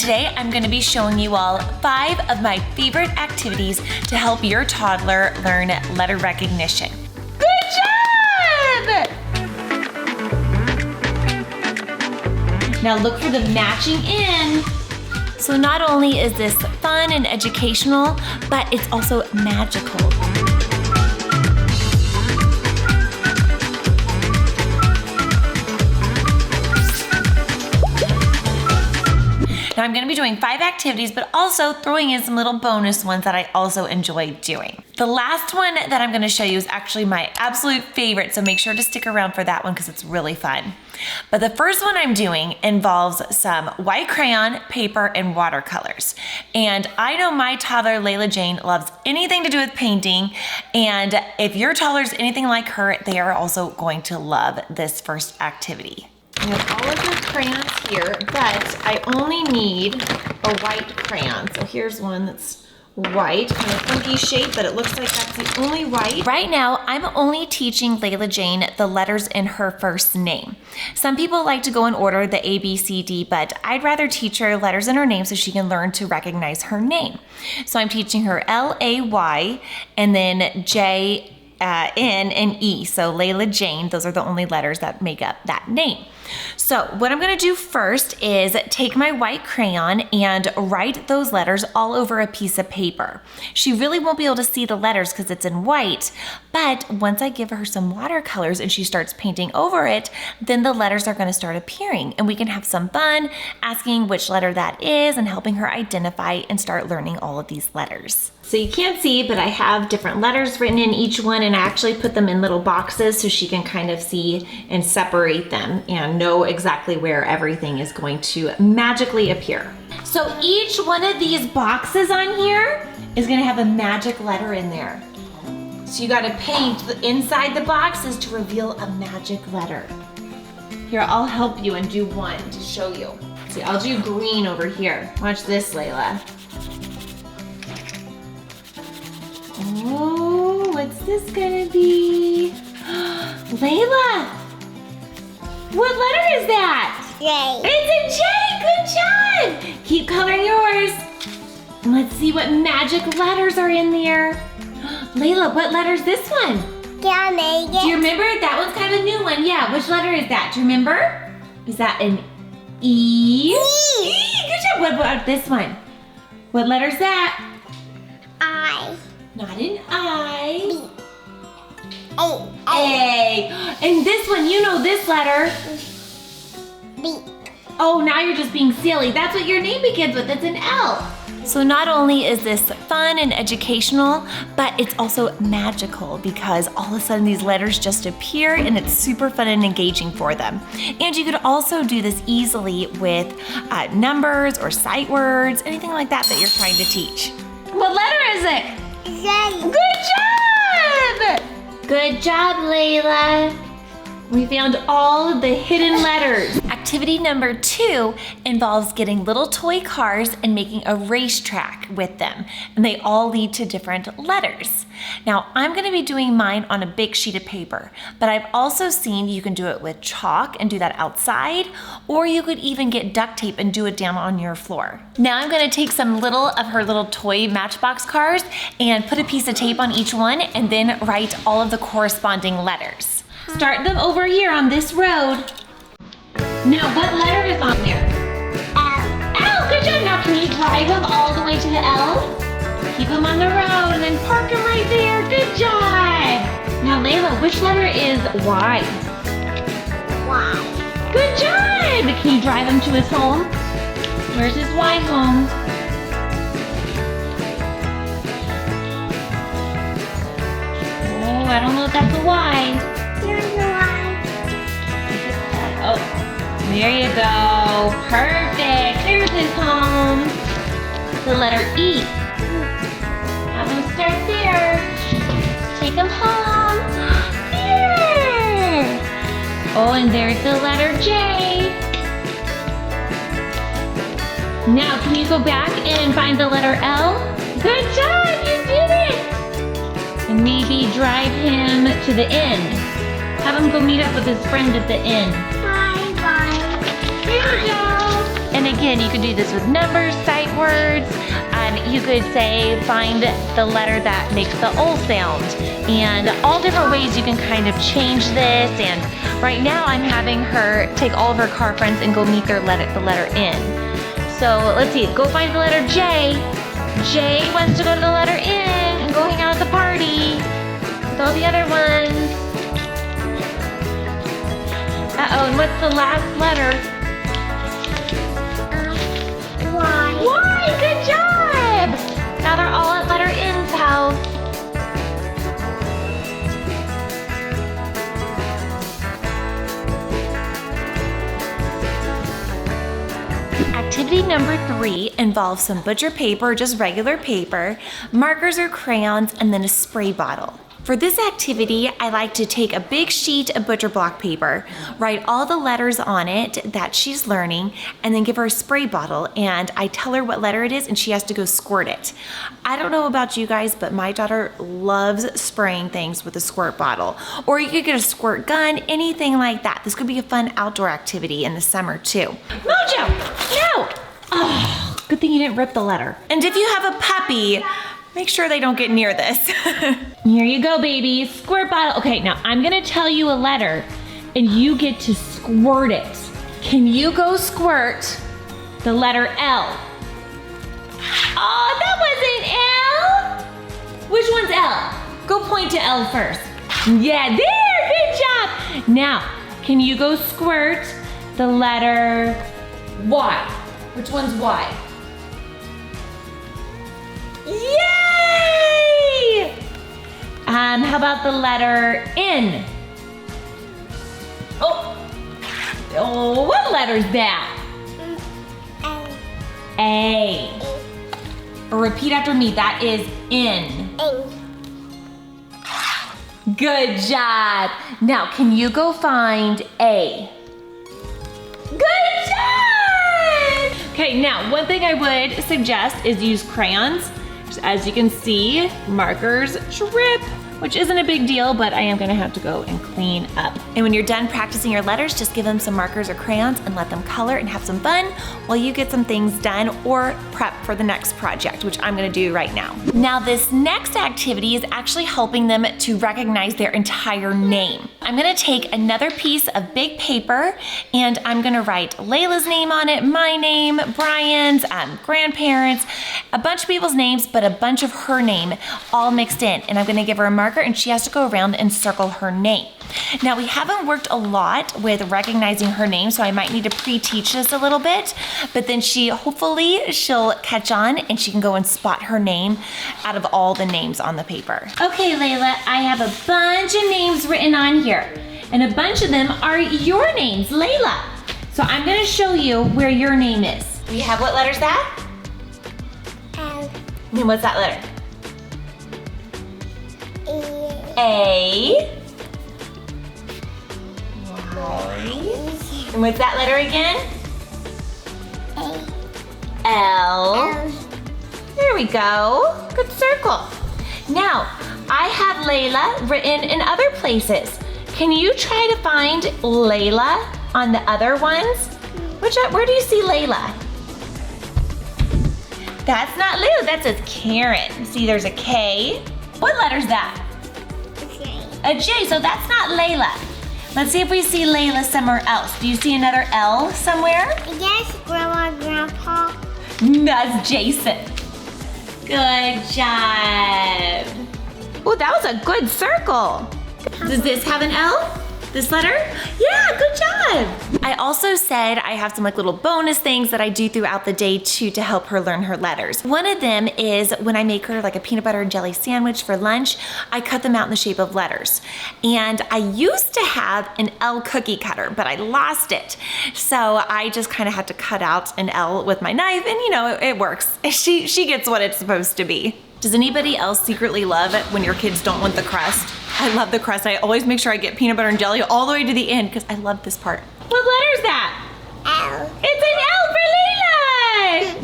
today I'm going to be showing you all 5 of my favorite activities to help your toddler learn letter recognition. Good job! Now look for the matching in. So not only is this fun and educational, but it's also magical. Now I'm gonna be doing 5 activities, but also throwing in some little bonus ones that I also enjoy doing. The last one that I'm gonna show you is actually my absolute favorite, so make sure to stick around for that one because it's really fun. But the first one I'm doing involves some white crayon, paper, and watercolors. And I know my toddler, Layla-Jane, loves anything to do with painting. And if your toddler's anything like her, they are also going to love this first activity. I have all of the crayons here, but I only need a white crayon. So here's one that's white, kind of funky shape, but it looks like that's the only white. Right now, I'm only teaching Layla-Jane the letters in her first name. Some people like to go in order, the A, B, C, D, but I'd rather teach her letters in her name so she can learn to recognize her name. So I'm teaching her L, A, Y, and then J, N, and E. So Layla-Jane, those are the only letters that make up that name. So what I'm gonna do first is take my white crayon and write those letters all over a piece of paper. She really won't be able to see the letters because it's in white, but once I give her some watercolors and she starts painting over it, then the letters are gonna start appearing and we can have some fun asking which letter that is and helping her identify and start learning all of these letters. So you can't see, but I have different letters written in each one, and I actually put them in little boxes so she can kind of see and separate them and know exactly where everything is going to magically appear. So each one of these boxes on here is gonna have a magic letter in there. So you gotta paint inside the boxes to reveal a magic letter. Here, I'll help you and do one to show you. See, I'll do green over here. Watch this, Layla. Oh, what's this gonna be? Layla! What letter is that? J. It's a J! Good job! Keep coloring yours. And let's see what magic letters are in there. Layla, what letter is this one? J. Do you remember? That one's kind of a new one. Yeah, which letter is that? Do you remember? Is that an E? E. Good job. What about this one? What letter is that? I. Not an I. A. A. And this one, you know this letter. B. Oh, now you're just being silly. That's what your name begins with. It's an L. So not only is this fun and educational, but it's also magical because all of a sudden these letters just appear and it's super fun and engaging for them. And you could also do this easily with numbers or sight words, anything like that that you're trying to teach. What letter is it? J. Good job! Good job, Layla. We found all of the hidden letters. Activity number 2 involves getting little toy cars and making a racetrack with them. And they all lead to different letters. Now, I'm gonna be doing mine on a big sheet of paper, but I've also seen you can do it with chalk and do that outside, or you could even get duct tape and do it down on your floor. Now I'm gonna take some little of her little toy Matchbox cars and put a piece of tape on each one and then write all of the corresponding letters. Start them over here on this road. Now, what letter is on there? L. L, good job. Now, can you drive them all the way to the L? Keep them on the road and then park them right there. Good job. Now, Layla, which letter is Y? Y. Good job. Can you drive him to his home? Where's his Y home? Oh, I don't know if that's a Y. Here's the Y. Oh, there you go. Perfect. There's his home. The letter E. Have him start there. Take him home. There. Oh, and there's the letter J. Now, can you go back and find the letter L? Good job, you did it. And maybe drive him to the inn. Have him go meet up with his friend at the inn. Bye. There you go. And And again, you can do this with numbers, sight words. You could say, find the letter that makes the O sound. And all different ways you can kind of change this. And right now I'm having her take all of her car friends and go meet the letter N. So let's see, go find the letter J. J wants to go to the letter N and go hang out at the party with all the other ones. Uh-oh, and what's the last letter? Y. Y, good job! Now they're all at letter N's house. Activity number 3 involves some butcher paper, just regular paper, markers or crayons, and then a spray bottle. For this activity, I like to take a big sheet of butcher block paper, write all the letters on it that she's learning, and then give her a spray bottle, and I tell her what letter it is and she has to go squirt it. I don't know about you guys, but my daughter loves spraying things with a squirt bottle. Or you could get a squirt gun, anything like that. This could be a fun outdoor activity in the summer too. Mojo, no! Oh, good thing you didn't rip the letter. And if you have a puppy, make sure they don't get near this. Here you go, baby. Squirt bottle. Okay, now I'm gonna tell you a letter and you get to squirt it. Can you go squirt the letter L? Oh, that wasn't L. Which one's L? Go point to L first. Yeah, there, good job. Now, can you go squirt the letter Y? Which one's Y? Yay! How about the letter N? Oh, what letter's that? A. Or repeat after me, that is N. Good job. Now, can you go find A? Good job! Okay, now, one thing I would suggest is use crayons. As you can see, markers drip, which isn't a big deal, but I am gonna have to go and clean up. And when you're done practicing your letters, just give them some markers or crayons and let them color and have some fun while you get some things done or prep for the next project, which I'm gonna do right now. Now, this next activity is actually helping them to recognize their entire name. I'm gonna take another piece of big paper and I'm gonna write Layla's name on it, my name, Brian's, grandparents, a bunch of people's names, but a bunch of her name all mixed in. And I'm gonna give her a marker and she has to go around and circle her name. Now, we haven't worked a lot with recognizing her name, so I might need to pre-teach this a little bit, but then hopefully she'll catch on and she can go and spot her name out of all the names on the paper. Okay, Layla, I have a bunch of names written on here, and a bunch of them are your names, Layla. So I'm gonna show you where your name is. We have, what letter's that? L. And what's that letter? A. And what's that letter again? L. There we go. Good circle. Now, I have Layla written in other places. Can you try to find Layla on the other ones? Where do you see Layla? That's not Layla, that says Karen. See, there's a K. What letter's that? A J, so that's not Layla. Let's see if we see Layla somewhere else. Do you see another L somewhere? Yes, Grandma, Grandpa. That's Jason. Good job. Oh, that was a good circle. Does this have an L? This letter? Yeah, good job. I also said I have some little bonus things that I do throughout the day too to help her learn her letters. One of them is when I make her a peanut butter and jelly sandwich for lunch, I cut them out in the shape of letters. And I used to have an L cookie cutter, but I lost it. So I just kind of had to cut out an L with my knife and it works. She gets what it's supposed to be. Does anybody else secretly love it when your kids don't want the crust? I love the crust. I always make sure I get peanut butter and jelly all the way to the end because I love this part. What letter is that? L. It's an L for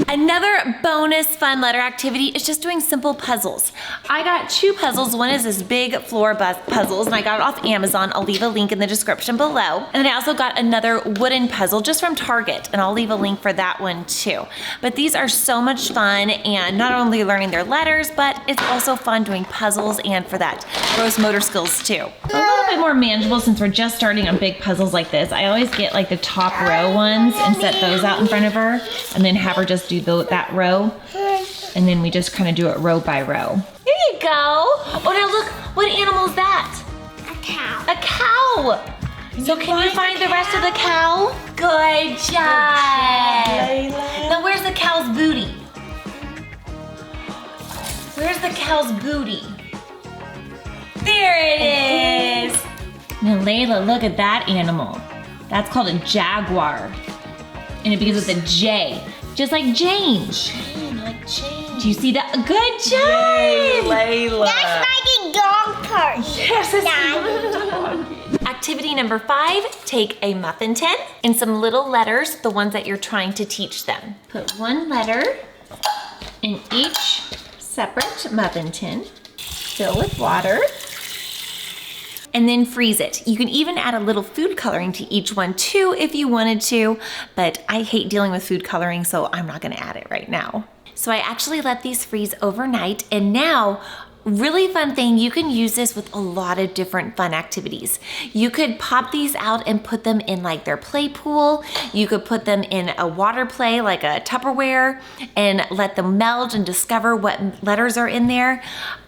Layla! Another bonus fun letter activity is just doing simple puzzles. I got 2 puzzles. One is this big floor puzzles, and I got it off Amazon. I'll leave a link in the description below. And then I also got another wooden puzzle just from Target, and I'll leave a link for that one too. But these are so much fun, and not only learning their letters, but it's also fun doing puzzles and for that gross motor skills too. A little bit more manageable since we're just starting on big puzzles like this. I always get like the top row ones and set those out in front of her, and then have her just do that row, and then we just kind of do it row by row. There you go. Oh, now look, what animal is that? A cow. A cow. So can you find the rest of the cow? Good job. Layla. Now where's the cow's booty? Where's the cow's booty? There it is. Now Layla, look at that animal. That's called a jaguar. And it begins with a J, just like Jane. Jane, like Jane. Do you see that? Good job. Yay, Layla. That's like a dog purse. Yes, Activity number 5, take a muffin tin and some little letters, the ones that you're trying to teach them. Put one letter in each separate muffin tin, fill with water, and then freeze it. You can even add a little food coloring to each one too if you wanted to, but I hate dealing with food coloring, so I'm not gonna add it right now. So I actually let these freeze overnight, and now, really fun thing, you can use this with a lot of different fun activities. You could pop these out and put them in like their play pool. You could put them in a water play like a Tupperware and let them meld and discover what letters are in there.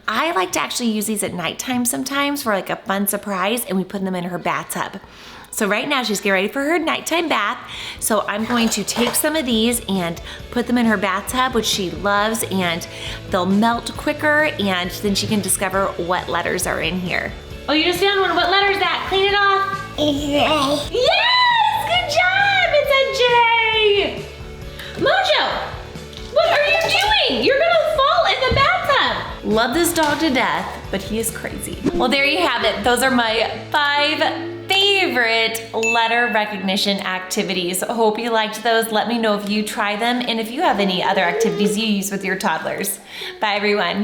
I like to actually use these at nighttime sometimes for like a fun surprise, and we put them in her bathtub. So right now she's getting ready for her nighttime bath. So I'm going to take some of these and put them in her bathtub, which she loves, and they'll melt quicker, and then she can discover what letters are in here. Oh, you just found one. What letter is that? Clean it off. It's a. Yes, good job. It's a J. Mojo, what are you doing? You're gonna fall in the bathtub. Love this dog to death, but he is crazy. Well, there you have it. Those are my 5 favorite letter recognition activities. Hope you liked those. Let me know if you try them and if you have any other activities you use with your toddlers. Bye, everyone.